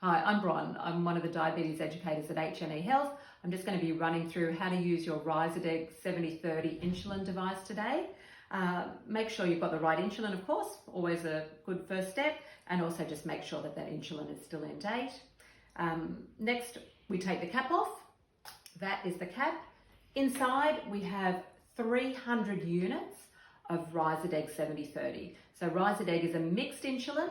Hi, I'm Bron. I'm one of the diabetes educators at HNE Health. I'm just going to be running through how to use your Ryzodeg 7030 insulin device today. Make sure you've got the right insulin, of course, always a good first step, and also just make sure that that insulin is still in date. Next, we take the cap off. That is the cap. Inside, we have 300 units of Ryzodeg 7030. So Ryzodeg is a mixed insulin.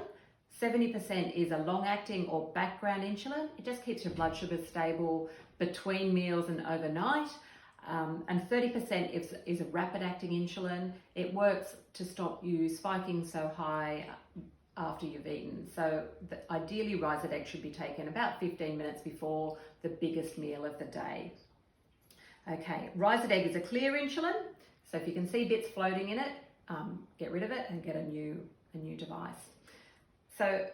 70% is a long-acting or background insulin. It just keeps your blood sugar stable between meals and overnight. And 30% is a rapid-acting insulin. It works to stop you spiking so high after you've eaten. So ideally, Ryzodeg should be taken about 15 minutes before the biggest meal of the day. Okay, Ryzodeg is a clear insulin. So if you can see bits floating in it, get rid of it and get a new device. So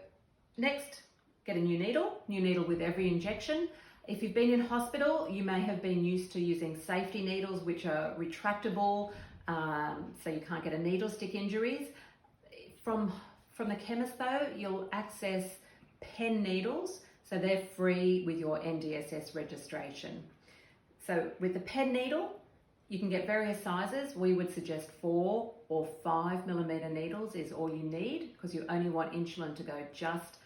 next, get a new needle with every injection. If you've been in hospital, you may have been used to using safety needles, which are retractable, so you can't get a needle stick injuries. From the chemist though, you'll access pen needles, so they're free with your NDSS registration. So with the pen needle, you can get various sizes. We would suggest 4 or 5 millimeter needles is all you need, because you only want insulin to go just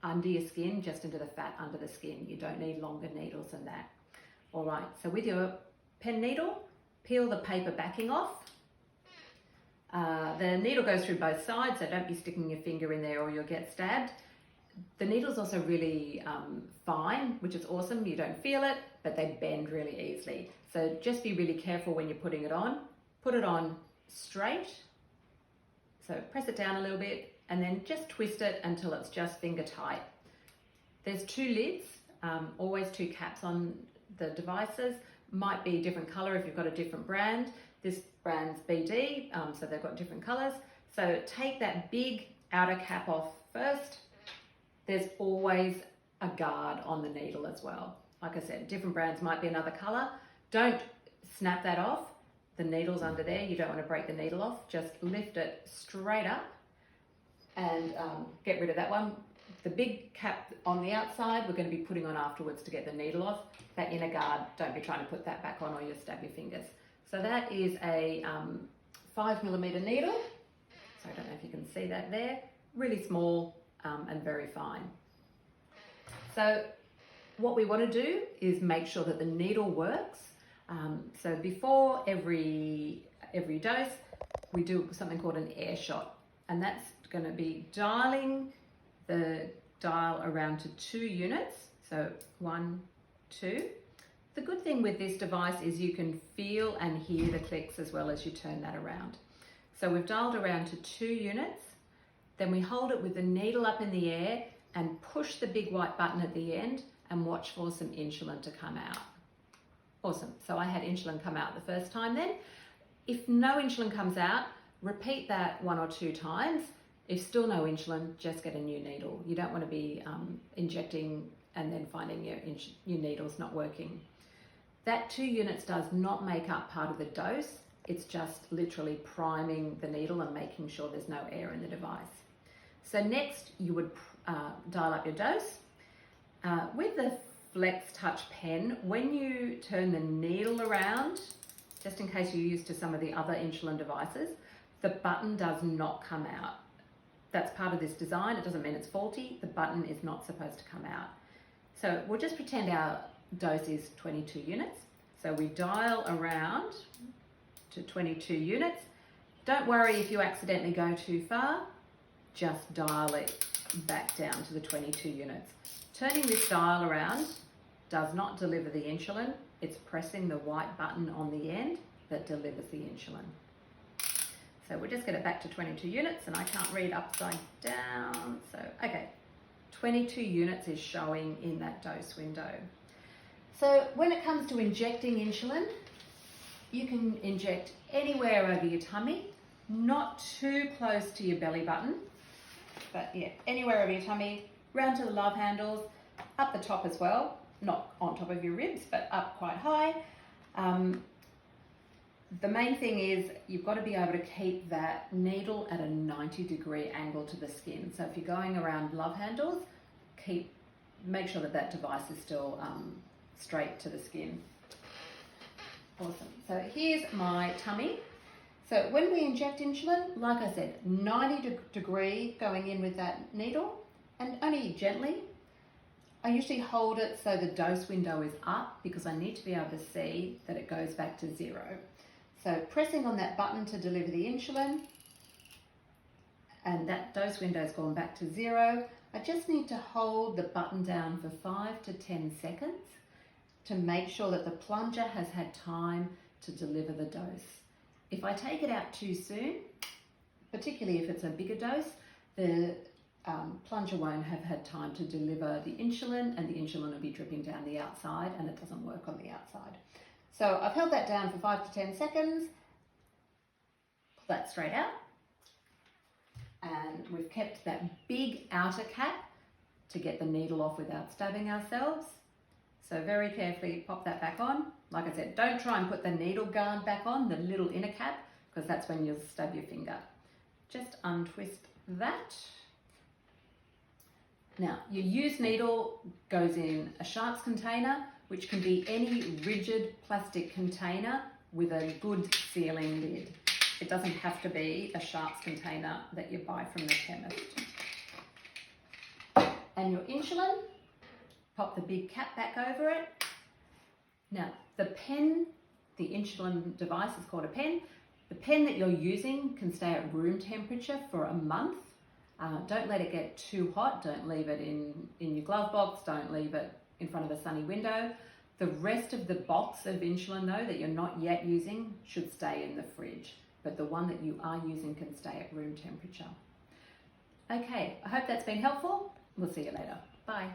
under your skin, just into the fat under the skin. You don't need longer needles than that. All right, so with your pen needle, peel the paper backing off. The needle goes through both sides, so don't be sticking your finger in there or you'll get stabbed. The needle's also really fine, which is awesome. You don't feel it, but they bend really easily. So just be really careful when you're putting it on. Put it on straight. So press it down a little bit and then just twist it until it's just finger tight. There's 2 lids, always 2 caps on the devices. Might be a different color if you've got a different brand. This brand's BD, so they've got different colors. So take that big outer cap off first. There's always a guard on the needle as well. Like I said, different brands might be another color. Don't snap that off. The needle's under there. You don't want to break the needle off. Just lift it straight up and get rid of that one. The big cap on the outside, we're going to be putting on afterwards to get the needle off. That inner guard, don't be trying to put that back on or you'll stab your fingers. So that is a 5 millimeter needle. So I don't know if you can see that there. Really small and very fine. So what we want to do is make sure that the needle works. So before every dose, we do something called an air shot, and that's going to be dialing the dial around to 2 units. So 1, 2. The good thing with this device is you can feel and hear the clicks as well as you turn that around. So we've dialed around to 2 units. Then we hold it with the needle up in the air and push the big white button at the end and watch for some insulin to come out. Awesome. So I had insulin come out the first time then. If no insulin comes out, repeat that 1 or 2 times. If still no insulin, just get a new needle. You don't want to be injecting and then finding your needle's not working. That 2 units does not make up part of the dose. It's just literally priming the needle and making sure there's no air in the device. So next, you would dial up your dose. With the Flextouch pen, when you turn the needle around, just in case you're used to some of the other insulin devices, the button does not come out. That's part of this design. It doesn't mean it's faulty. The button is not supposed to come out. So we'll just pretend our dose is 22 units. So we dial around to 22 units. Don't worry if you accidentally go too far. Just dial it back down to the 22 units. Turning this dial around does not deliver the insulin. It's pressing the white button on the end that delivers the insulin. So we'll just get it back to 22 units, and I can't read upside down. So, okay, 22 units is showing in that dose window. So when it comes to injecting insulin, you can inject anywhere over your tummy, not too close to your belly button, but yeah, anywhere over your tummy, round to the love handles, up the top as well, not on top of your ribs, but up quite high. The main thing is you've got to be able to keep that needle at a 90-degree angle to the skin. So if you're going around love handles, keep make sure that that device is still straight to the skin. Awesome. So here's my tummy. So when we inject insulin, like I said, 90 degree going in with that needle, and only gently. I usually hold it so the dose window is up because I need to be able to see that it goes back to 0. So pressing on that button to deliver the insulin, and that dose window has gone back to 0. I just need to hold the button down for 5 to 10 seconds to make sure that the plunger has had time to deliver the dose. If I take it out too soon, particularly if it's a bigger dose, the plunger won't have had time to deliver the insulin, and the insulin will be dripping down the outside, and it doesn't work on the outside. So I've held that down for 5 to 10 seconds, pull that straight out, and we've kept that big outer cap to get the needle off without stabbing ourselves. So very carefully pop that back on. Like I said, don't try and put the needle guard back on, the little inner cap, because that's when you'll stab your finger. Just untwist that. Now, your used needle goes in a sharps container, which can be any rigid plastic container with a good sealing lid. It doesn't have to be a sharps container that you buy from the chemist. And your insulin, pop the big cap back over it. Now, the pen, the insulin device is called a pen. The pen that you're using can stay at room temperature for a month. Don't let it get too hot. Don't leave it in your glove box. Don't leave it in front of a sunny window. The rest of the box of insulin, though, that you're not yet using should stay in the fridge. But the one that you are using can stay at room temperature. Okay, I hope that's been helpful. We'll see you later. Bye.